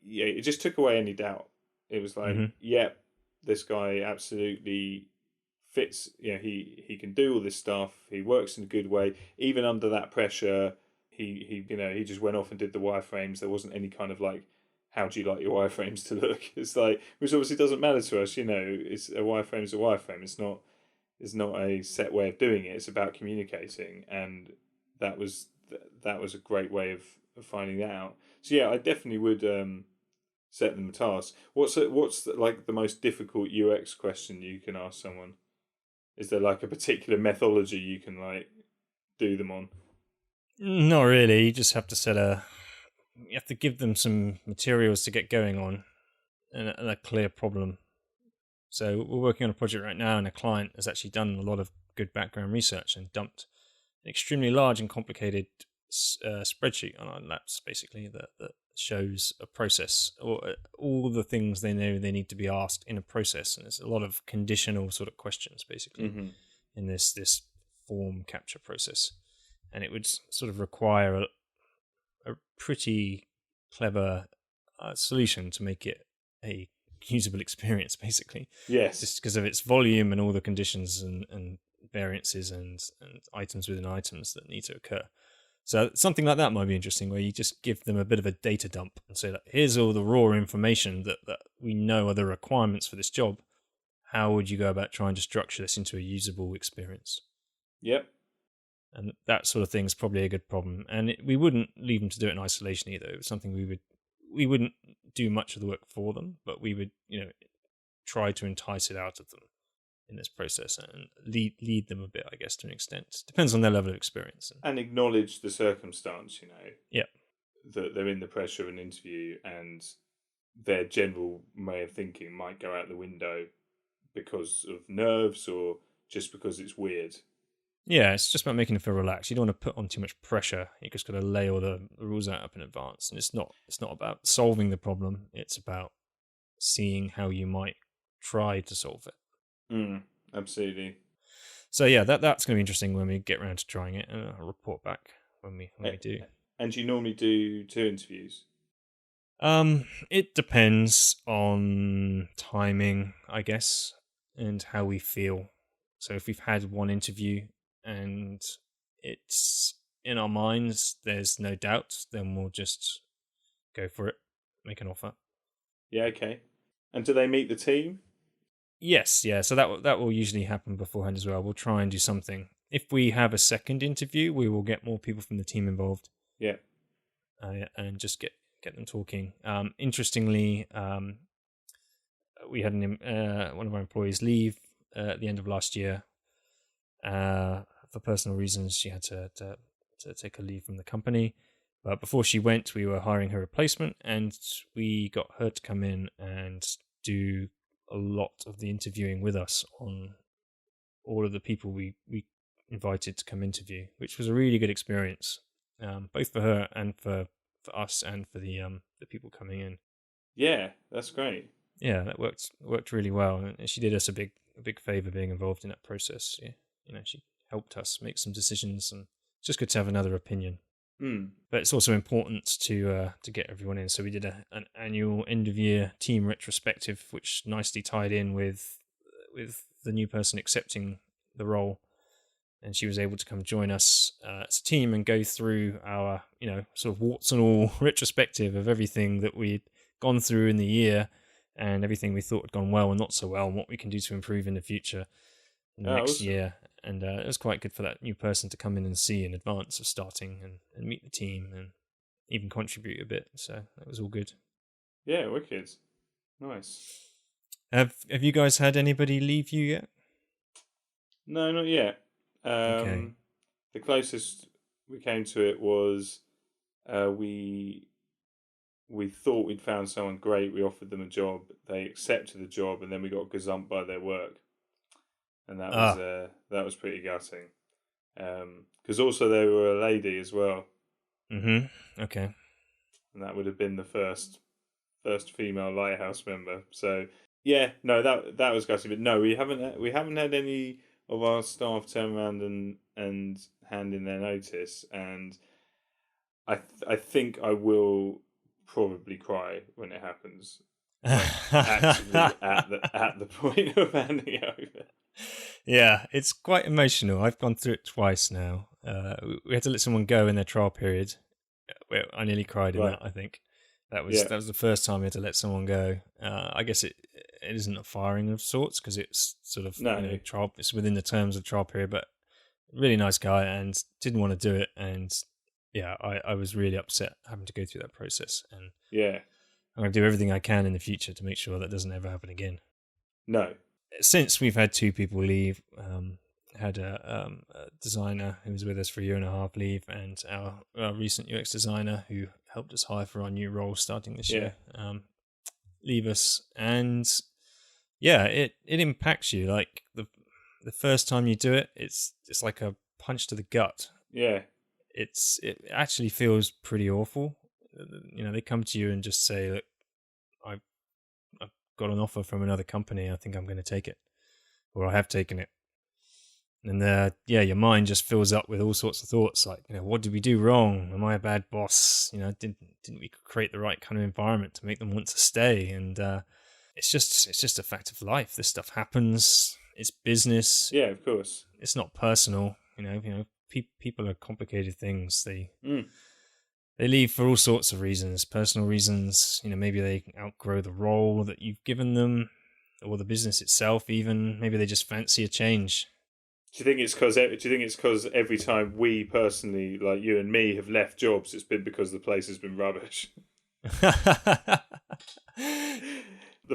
yeah, it just took away any doubt. It was like, Mm-hmm. yep, this guy absolutely fits. He can do all this stuff. He works in a good way, even under that pressure. He just went off and did the wireframes. There wasn't any kind of like, how do you like your wireframes to look? It's like, which obviously doesn't matter to us. It's a wireframe is a wireframe. It's not a set way of doing it. It's about communicating, and that was that was a great way of finding that out. So yeah, I definitely would set them a task. What's like the most difficult UX question you can ask someone? Is there like a particular methodology you can like do them on? Not really. You just have to you have to give them some materials to get going on, and a clear problem. So we're working on a project right now, and a client has actually done a lot of good background research and dumped an extremely large and complicated spreadsheet on our laps, basically, that shows a process, or all the things they know they need to be asked in a process. And there's a lot of conditional sort of questions, basically, in this form capture process. And it would sort of require a pretty clever solution to make it a usable experience, basically. Yes. Just because of its volume and all the conditions and variances and items within items that need to occur. So something like that might be interesting, where you just give them a bit of a data dump and say that here's all the raw information that we know are the requirements for this job. How would you go about trying to structure this into a usable experience? Yep. And that sort of thing is probably a good problem. And we wouldn't leave them to do it in isolation either. It was something we wouldn't do much of the work for them, but we would, try to entice it out of them in this process and lead them a bit, I guess, to an extent. Depends on their level of experience. And acknowledge the circumstance, Yeah. that they're in the pressure of an interview, and their general way of thinking might go out the window because of nerves or just because it's weird. Yeah, it's just about making them feel relaxed. You don't want to put on too much pressure. You just got to lay all the rules out up in advance. And it's not about solving the problem. It's about seeing how you might try to solve it. Absolutely. So yeah, that's going to be interesting when we get around to trying it, and I'll report back when we do. And you normally do 2 interviews? It depends on timing, I guess, and how we feel. So if we've had one interview and it's in our minds, there's no doubt, then we'll just go for it, make an offer. Yeah, okay. And do they meet the team? Yes, yeah. So that will usually happen beforehand as well. We'll try and do something. If we have a second interview, we will get more people from the team involved. Yeah. And just get them talking. Interestingly, we had one of our employees leave at the end of last year. For personal reasons, she had to take a leave from the company. But before she went, we were hiring her replacement, and we got her to come in and do a lot of the interviewing with us on all of the people we invited to come interview, which was a really good experience, both for her and for us and for the people coming in. Yeah, that's great. Yeah, that worked really well, and she did us a big favor being involved in that process. Yeah, she helped us make some decisions, and it's just good to have another opinion. But it's also important to get everyone in. So we did an annual end of year team retrospective, which nicely tied in with the new person accepting the role, and she was able to come join us as a team and go through our sort of warts and all retrospective of everything that we'd gone through in the year and everything we thought had gone well and not so well, and what we can do to improve in the future next year. And it was quite good for that new person to come in and see in advance of starting and meet the team and even contribute a bit. So that was all good. Yeah, wicked. Nice. Have you guys had anybody leave you yet? No, not yet. Okay. The closest we came to it was we thought we'd found someone great. We offered them a job. They accepted the job, and then we got gazumped by their work. And that was pretty gutting, because also they were a lady as well. Okay. And that would have been the first female lighthouse member. So yeah, no, that was gutting. But no, we haven't had any of our staff turn around and hand in their notice. And I think I will probably cry when it happens. Like actually at the point of handing it over. Yeah, it's quite emotional. I've gone through it twice now. We had to let someone go in their trial period. Well, I nearly cried in Right. that. I think that was Yeah. the first time we had to let someone go. I guess it isn't a firing of sorts because it's sort of No. trial. It's within the terms of trial period, but really nice guy and didn't want to do it. And yeah, I was really upset having to go through that process. And Yeah. I'm going to do everything I can in the future to make sure that doesn't ever happen again. No. Since we've had two people leave, had a designer who was with us for a year and a half leave, and our recent UX designer who helped us hire for our new role starting this year leave us. And yeah, it impacts you. Like the first time you do it, it's like a punch to the gut. Yeah. It actually feels pretty awful. They come to you and just say, look, I've got an offer from another company. I think I'm going to take it, or I have taken it. And your mind just fills up with all sorts of thoughts like, what did we do wrong? Am I a bad boss? Didn't we create the right kind of environment to make them want to stay? And it's just a fact of life. This stuff happens. It's business. Yeah, of course. It's not personal. People are complicated things. They leave for all sorts of reasons, personal reasons. Maybe they outgrow the role that you've given them, or the business itself. Even maybe they just fancy a change. Do you think it's because every time we personally, like you and me, have left jobs, it's been because the place has been rubbish? The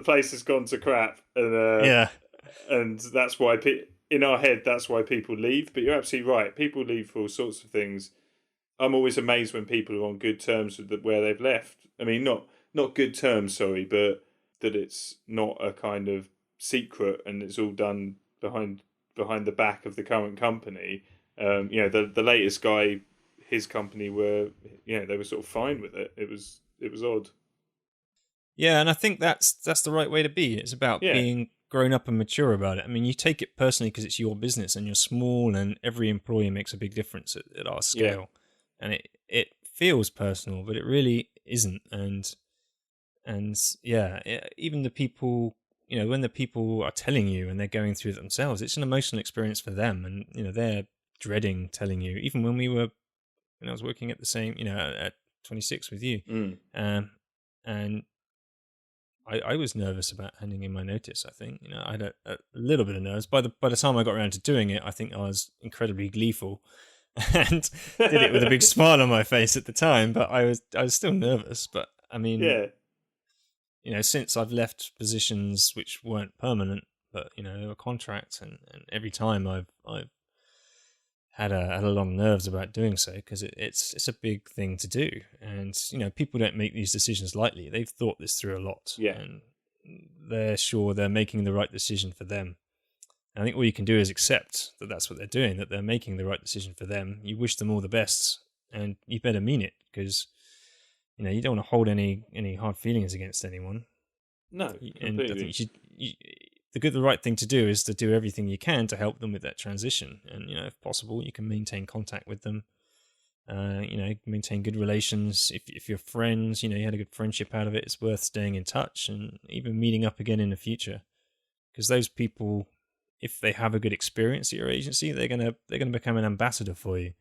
place has gone to crap, Yeah. And that's why in our head that's why people leave. But you're absolutely right. People leave for all sorts of things. I'm always amazed when people are on good terms with where they've left. I mean, not good terms, sorry, but that it's not a kind of secret and it's all done behind the back of the current company. The latest guy, his company they were sort of fine with it. It was odd. Yeah, and I think that's the right way to be. It's about Yeah, being grown up and mature about it. I mean, you take it personally because it's your business and you're small, and every employee makes a big difference at our yeah, scale. And it feels personal, but it really isn't. And yeah, even the people, when the people are telling you and they're going through it themselves, it's an emotional experience for them, and they're dreading telling you. Even when I was working at the same, at 26 with you, mm. and I was nervous about handing in my notice. I think I had a little bit of nerves. By the time I got around to doing it, I think I was incredibly gleeful and did it with a big smile on my face at the time. But I was still nervous. But I mean, Yeah. Since I've left positions which weren't permanent, but they were contracts, and every time I've had a lot of nerves about doing so because it's a big thing to do, and people don't make these decisions lightly. They've thought this through a lot, Yeah. and they're sure they're making the right decision for them. And I think all you can do is accept that that's what they're doing, that they're making the right decision for them. You wish them all the best, and you better mean it because you don't want to hold any hard feelings against anyone. No, And I think completely. the right thing to do is to do everything you can to help them with that transition. And if possible, you can maintain contact with them. Maintain good relations. If you're friends, you had a good friendship out of it, it's worth staying in touch and even meeting up again in the future. Because those people, if they have a good experience at your agency, they're gonna become an ambassador for you.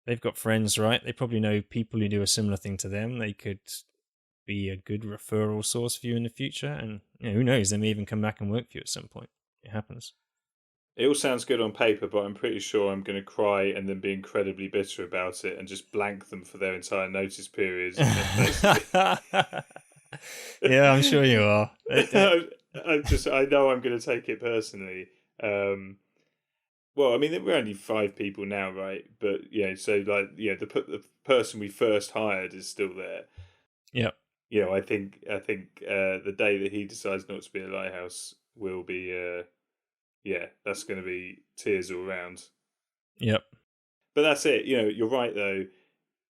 They've got friends, right? They probably know people who do a similar thing to them. They could be a good referral source for you in the future, and who knows, they may even come back and work for you at some point. It happens. It all sounds good on paper, but I'm pretty sure I'm going to cry and then be incredibly bitter about it and just blank them for their entire notice periods. Yeah, I'm sure you are. I know I'm going to take it personally. Well, I mean, we're only 5 people now, right? But so the person we first hired is still there. Yep. I think the day that he decides not to be a lighthouse will be that's going to be tears all around. Yep. But that's it. You're right though.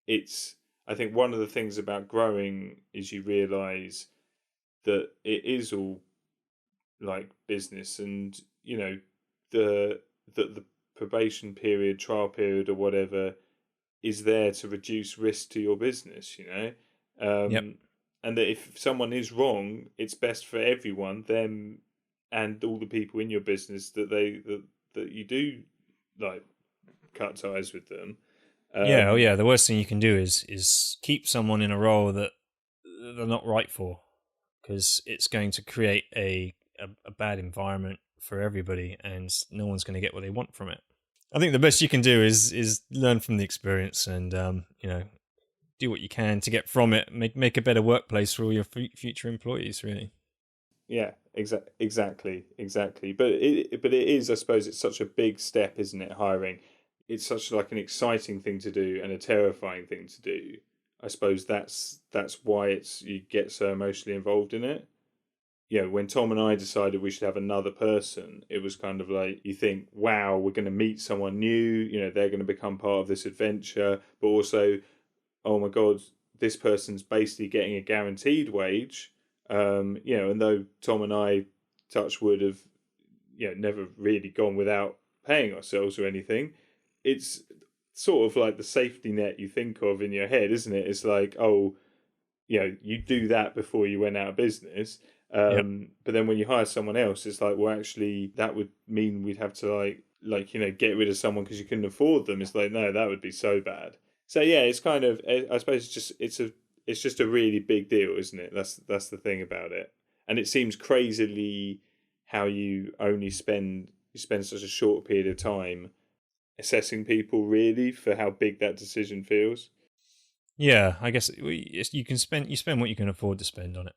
I think one of the things about growing is you realise that it is all like business, and the probation period, trial period, or whatever is there to reduce risk to your business, Yep. And that if someone is wrong, it's best for everyone, them and all the people in your business, that you do like cut ties with them. Yeah. Oh, yeah. The worst thing you can do is keep someone in a role that they're not right for, because it's going to create a bad environment for everybody, and no one's going to get what they want from it. I think the best you can do is learn from the experience, and do what you can to get from it. Make a better workplace for all your future employees. Really. Yeah, exactly. But it is, I suppose, it's such a big step, isn't it? Hiring, it's such like an exciting thing to do and a terrifying thing to do. I suppose that's why you get so emotionally involved in it. When Tom and I decided we should have another person, it was kind of like, you think, wow, we're going to meet someone new. They're going to become part of this adventure, but also, oh my God, this person's basically getting a guaranteed wage. And though Tom and I, touch wood, have never really gone without paying ourselves or anything, it's sort of like the safety net you think of in your head, isn't it? It's like, oh, you do that before you went out of business. Yep. But then when you hire someone else, it's like, well, actually, that would mean we'd have to get rid of someone because you couldn't afford them. It's like, no, that would be so bad. So yeah, it's kind of, I suppose it's just a really big deal, isn't it? That's the thing about it. And it seems crazily how you spend such a short period of time assessing people, really, for how big that decision feels. Yeah, I guess you spend what you can afford to spend on it.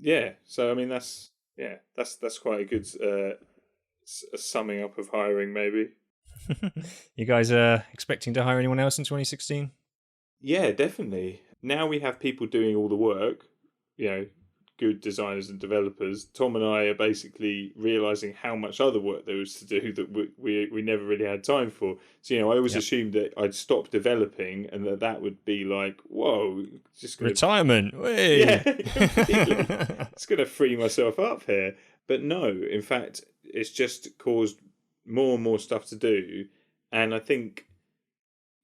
Yeah, so I mean that's quite a good summing up of hiring, maybe. You guys expecting to hire anyone else in 2016? Yeah, definitely. Now we have people doing all the work, good designers and developers. Tom and I are basically realizing how much other work there was to do that we never really had time for. So I always assumed that I'd stop developing and that would be like, whoa, just gonna, retirement. Way. Yeah, completely. It's gonna free myself up here. But no, in fact, it's just caused more and more stuff to do, and I think,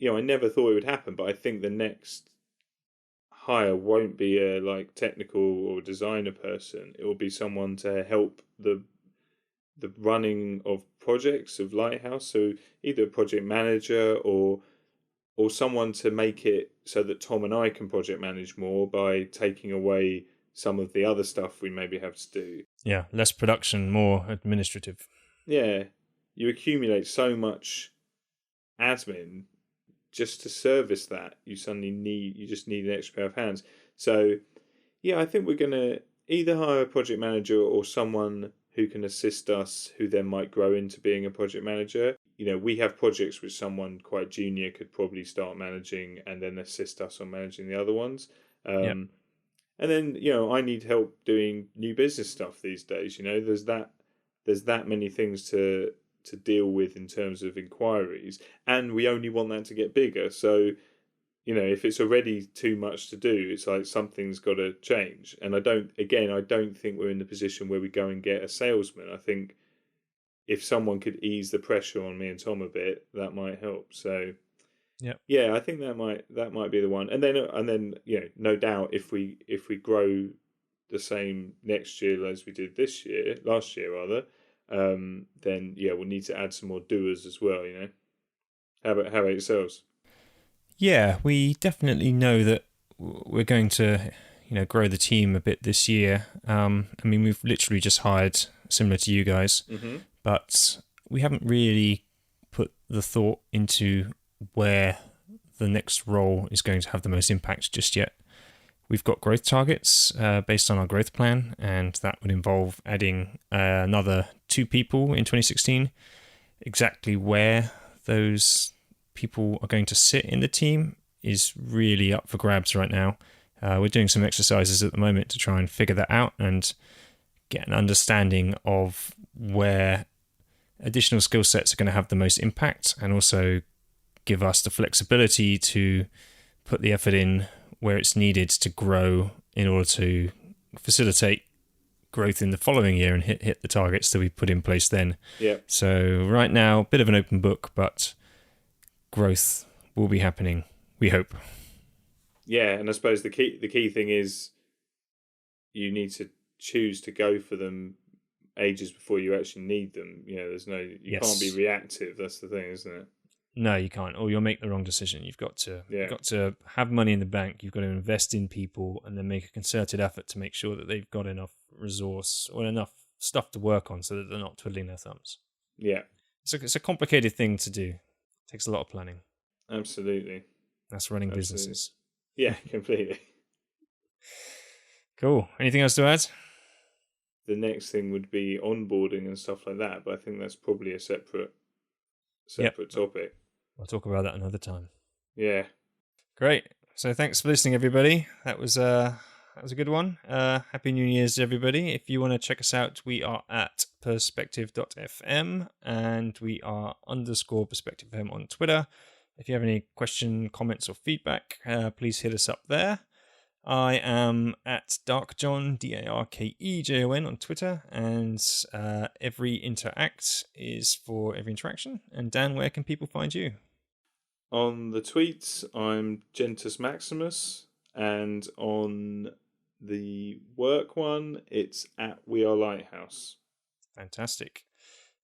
I never thought it would happen, but I think the next hire won't be a technical or designer person. It will be someone to help the running of projects of Lighthouse. So either a project manager or someone to make it so that Tom and I can project manage more by taking away some of the other stuff we maybe have to do. Yeah, less production, more administrative. Yeah, you accumulate so much admin just to service that. You just need an extra pair of hands. So yeah, I think we're going to either hire a project manager or someone who can assist us, who then might grow into being a project manager. We have projects which someone quite junior could probably start managing and then assist us on managing the other ones. And then, I need help doing new business stuff these days. There's that many things to deal with in terms of inquiries, and we only want that to get bigger. So, if it's already too much to do, it's like something's got to change. And I don't think we're in the position where we go and get a salesman. I think if someone could ease the pressure on me and Tom a bit, that might help. So, yeah, I think that might be the one. And then no doubt if we grow the same next year as we did last year rather, then we'll need to add some more doers as well. How about yourselves? Yeah, we definitely know that we're going to grow the team a bit this year. We've literally just hired, similar to you guys, but we haven't really put the thought into where the next role is going to have the most impact just yet. We've got growth targets based on our growth plan, and that would involve adding another 2 people in 2016. Exactly where those people are going to sit in the team is really up for grabs right now. We're doing some exercises at the moment to try and figure that out and get an understanding of where additional skill sets are going to have the most impact, and also give us the flexibility to put the effort in where it's needed to grow in order to facilitate growth in the following year and hit the targets that we put in place then. Yeah. So right now, a bit of an open book, but growth will be happening, we hope. Yeah, and I suppose the key thing is you need to choose to go for them ages before you actually need them. You can't be reactive. That's the thing, isn't it? No, you can't, or you'll make the wrong decision. You've got to have money in the bank. You've got to invest in people, and then make a concerted effort to make sure that they've got enough resource or enough stuff to work on, so that they're not twiddling their thumbs. Yeah, it's a complicated thing to do. It takes a lot of planning. Absolutely. That's running businesses. Yeah, completely. Cool. Anything else to add? The next thing would be onboarding and stuff like that, but I think that's probably a separate topic. I'll talk about that another time. Yeah. Great. So thanks for listening, everybody. That was a good one. Happy New Year's to everybody. If you want to check us out, we are at perspective.fm and we are _perspectivefm on Twitter. If you have any question, comments, or feedback, please hit us up there. I am at DarkJohn, DarkeJon on Twitter, and Every Interact is for Every Interaction. And Dan, where can people find you? On the tweets, I'm Gentus Maximus, and on the work one, it's at We Are Lighthouse. Fantastic.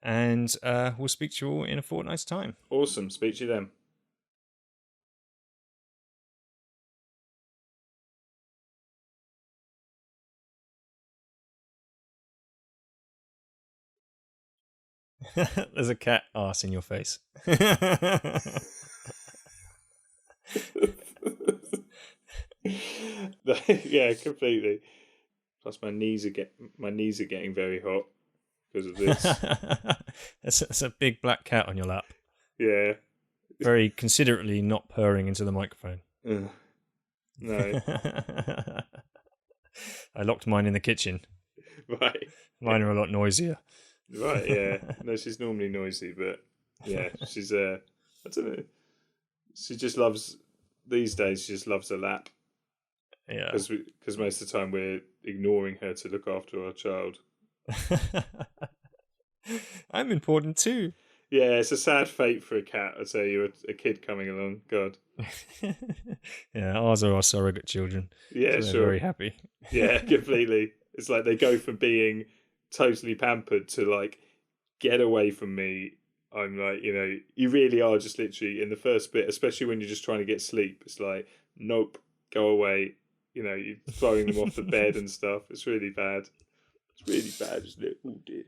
And we'll speak to you all in a fortnight's time. Awesome. Speak to you then. There's a cat arse in your face. Yeah, completely. Plus, my knees are getting very hot because of this. That's a big black cat on your lap. Yeah. Very considerately not purring into the microphone. No. I locked mine in the kitchen. Right. Mine are a lot noisier. Right, yeah. No, she's normally noisy, but yeah, she's I don't know. She just loves these days. She just loves a lap. Yeah. Because most of the time we're ignoring her to look after our child. I'm important too. Yeah, it's a sad fate for a cat. I tell you, a kid coming along. God. Yeah, ours are our surrogate children. Yeah, so sure. Very happy. Yeah, completely. It's like they go from being totally pampered to like, get away from me. I'm like, you really are just literally in the first bit, especially when you're just trying to get sleep. It's like, nope, go away. You're throwing them off the bed and stuff. It's really bad. It's really bad, isn't it? Oh dear.